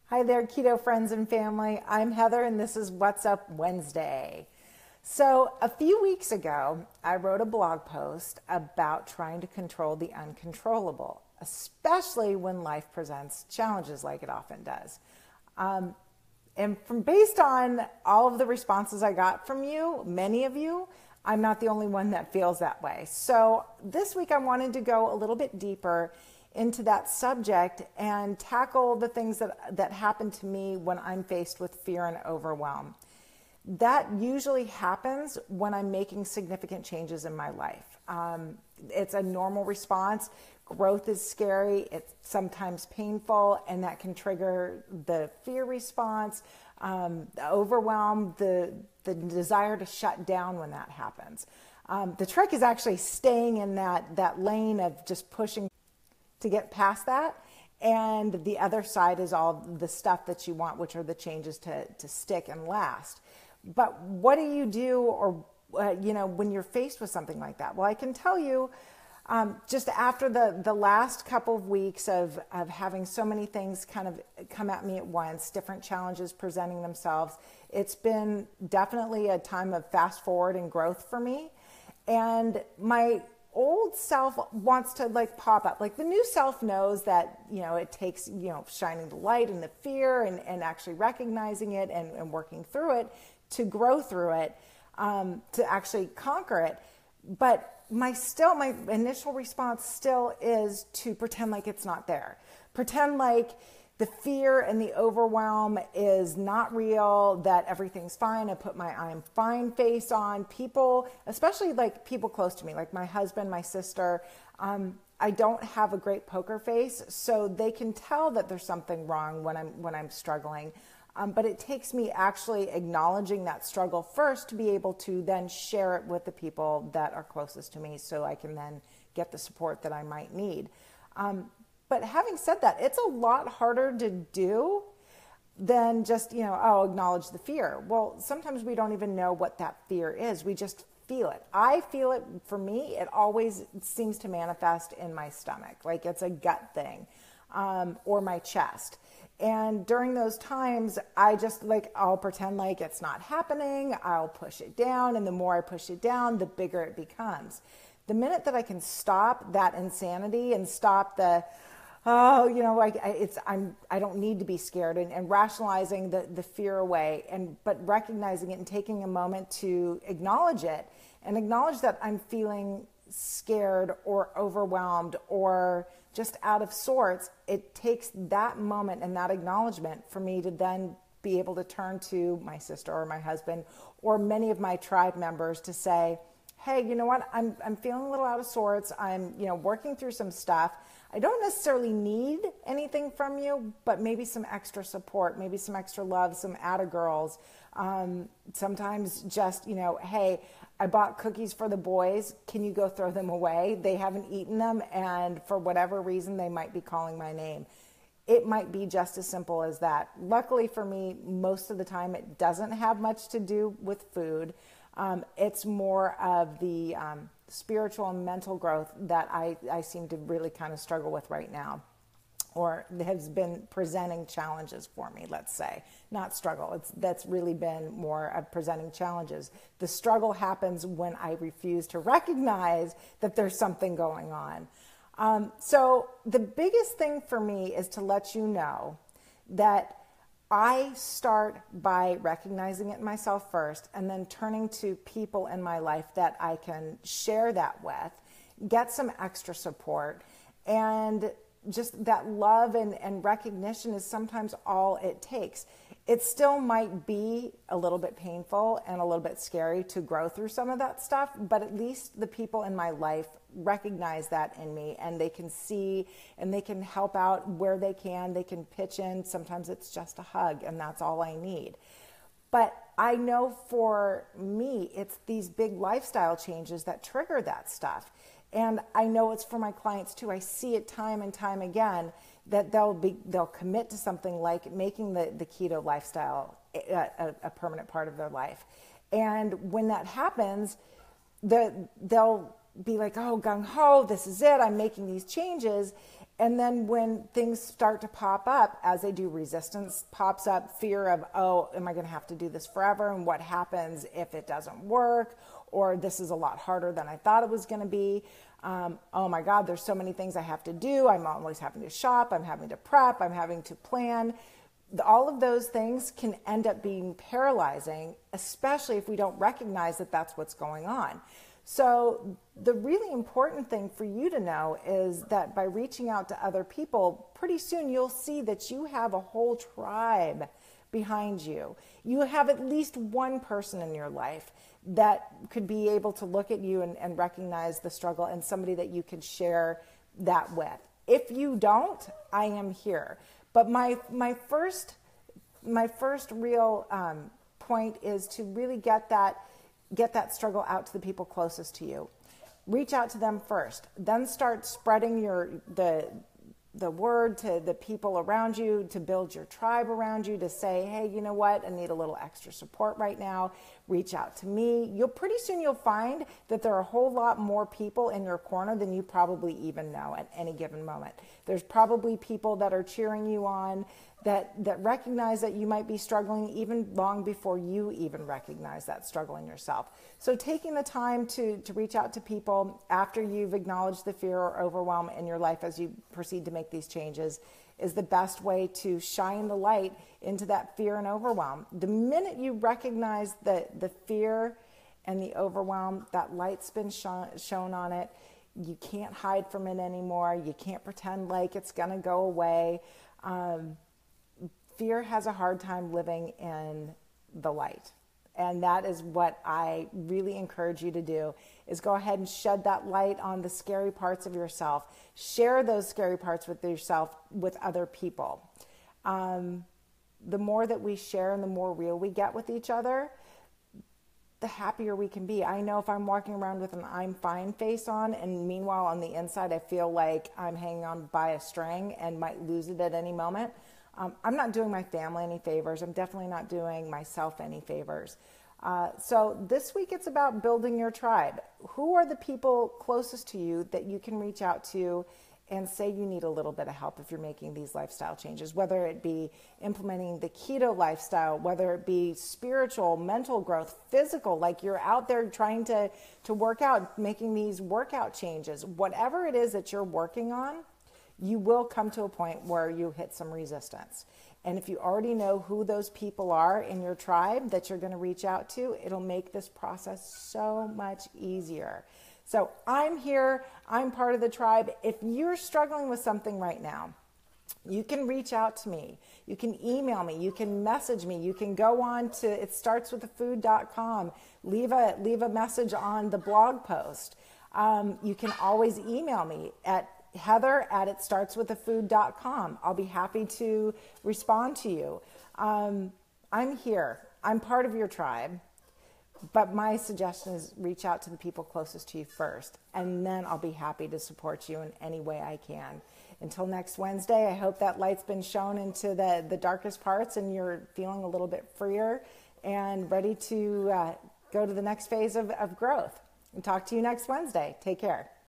Hi there, keto friends and family. I'm Heather, and this is What's Up Wednesday. So, a few weeks ago, I wrote a blog post about trying to control the uncontrollable, especially when life presents challenges like it often does. Based on all of the responses I got from you, many of you, I'm not the only one that feels that way. So, this week I wanted to go a little bit deeper into that subject and tackle the things that happen to me when I'm faced with fear and overwhelm. That usually happens when I'm making significant changes in my life. It's a normal response. Growth is scary. It's sometimes painful, and that can trigger the fear response, the overwhelm, the desire to shut down when that happens. The trick is actually staying in that lane of just pushing to get past that, and the other side is all the stuff that you want, which are the changes to stick and last. But what do you do, or when you're faced with something like that? Well, I can tell you, just after the last couple of weeks of having so many things kind of come at me at once, different challenges presenting themselves, it's been definitely a time of fast forward and growth for me. And my old self wants to pop up. Like the new self knows that, it takes, shining the light and the fear and actually recognizing it and working through it to grow through it, to actually conquer it. But my initial response still is to pretend like it's not there. Pretend like the fear and the overwhelm is not real, that everything's fine. I put my I'm fine face on. People, especially people close to me, like my husband, my sister, I don't have a great poker face, so they can tell that there's something wrong when I'm struggling. But it takes me actually acknowledging that struggle first to be able to then share it with the people that are closest to me, so I can then get the support that I might need. But having said that, it's a lot harder to do than just, acknowledge the fear. Well, sometimes we don't even know what that fear is. We just feel it. I feel it. For me, it always seems to manifest in my stomach, like it's a gut thing, or my chest. And during those times, I just I'll pretend like it's not happening. I'll push it down. And the more I push it down, the bigger it becomes. The minute that I can stop that insanity and stop the, I don't need to be scared, and rationalizing the fear away, but recognizing it and taking a moment to acknowledge it and acknowledge that I'm feeling scared or overwhelmed or just out of sorts. It takes that moment and that acknowledgement for me to then be able to turn to my sister or my husband or many of my tribe members to say, hey, you know what? I'm feeling a little out of sorts. I'm, working through some stuff. I don't necessarily need anything from you, but maybe some extra support, maybe some extra love, some atta girls. Sometimes just, hey, I bought cookies for the boys. Can you go throw them away? They haven't eaten them, and for whatever reason, they might be calling my name. It might be just as simple as that. Luckily for me, most of the time, it doesn't have much to do with food. It's more of the spiritual and mental growth that I seem to really kind of struggle with right now, or has been presenting challenges for me, let's say. Not struggle. That's really been more of presenting challenges. The struggle happens when I refuse to recognize that there's something going on. So the biggest thing for me is to let you know that I start by recognizing it in myself first, and then turning to people in my life that I can share that with, get some extra support, and just that love and recognition is sometimes all it takes. It still might be a little bit painful and a little bit scary to grow through some of that stuff, but at least the people in my life recognize that in me, and they can see and they can help out where they can. They can pitch in. Sometimes it's just a hug, and that's all I need. But I know for me, it's these big lifestyle changes that trigger that stuff. And I know it's for my clients too. I see it time and time again that they'll commit to something like making the keto lifestyle a permanent part of their life. And when that happens, they'll be like, oh, gung ho, this is it. I'm making these changes. And then when things start to pop up, as they do, resistance pops up, fear of, oh, am I going to have to do this forever? And what happens if it doesn't work? Or this is a lot harder than I thought it was going to be. Oh my God, there's so many things I have to do. I'm always having to shop. I'm having to prep. I'm having to plan. All of those things can end up being paralyzing, especially if we don't recognize that that's what's going on. So the really important thing for you to know is that by reaching out to other people, pretty soon you'll see that you have a whole tribe behind you. You have at least one person in your life that could be able to look at you and recognize the struggle, and somebody that you can share that with. If you don't, I am here. But my first real point is to really get that struggle out to the people closest to you. Reach out to them first, then start spreading the word to the people around you, to build your tribe around you, to say, hey, you know what, I need a little extra support right now. Reach out to me. Pretty soon you'll find that there are a whole lot more people in your corner than you probably even know at any given moment. There's probably people that are cheering you on, that recognize that you might be struggling even long before you even recognize that struggle in yourself. So taking the time to reach out to people after you've acknowledged the fear or overwhelm in your life as you proceed to make these changes is the best way to shine the light into that fear and overwhelm. The minute you recognize the fear and the overwhelm, that light's been shown on it. You can't hide from it anymore. You can't pretend like it's going to go away. Fear has a hard time living in the light. And that is what I really encourage you to do, is go ahead and shed that light on the scary parts of yourself. Share those scary parts with yourself, with other people. The more that we share and the more real we get with each other, the happier we can be. I know if I'm walking around with an I'm fine face on, and meanwhile on the inside I feel like I'm hanging on by a string and might lose it at any moment, I'm not doing my family any favors. I'm definitely not doing myself any favors. So this week it's about building your tribe. Who are the people closest to you that you can reach out to and say you need a little bit of help if you're making these lifestyle changes, whether it be implementing the keto lifestyle, whether it be spiritual, mental growth, physical, like you're out there trying to work out, making these workout changes, whatever it is that you're working on, you will come to a point where you hit some resistance. And if you already know who those people are in your tribe that you're going to reach out to, it'll make this process so much easier. So I'm here. I'm part of the tribe. If you're struggling with something right now, you can reach out to me. You can email me. You can message me. You can go on to itstartswithafood.com. Leave a message on the blog post. You can always email me at heather@itstartswithafood.com. I'll be happy to respond to you. I'm here. I'm part of your tribe. But my suggestion is reach out to the people closest to you first, and then I'll be happy to support you in any way I can. Until next Wednesday, I hope that light's been shown into the darkest parts and you're feeling a little bit freer and ready to go to the next phase of growth. And talk to you next Wednesday. Take care.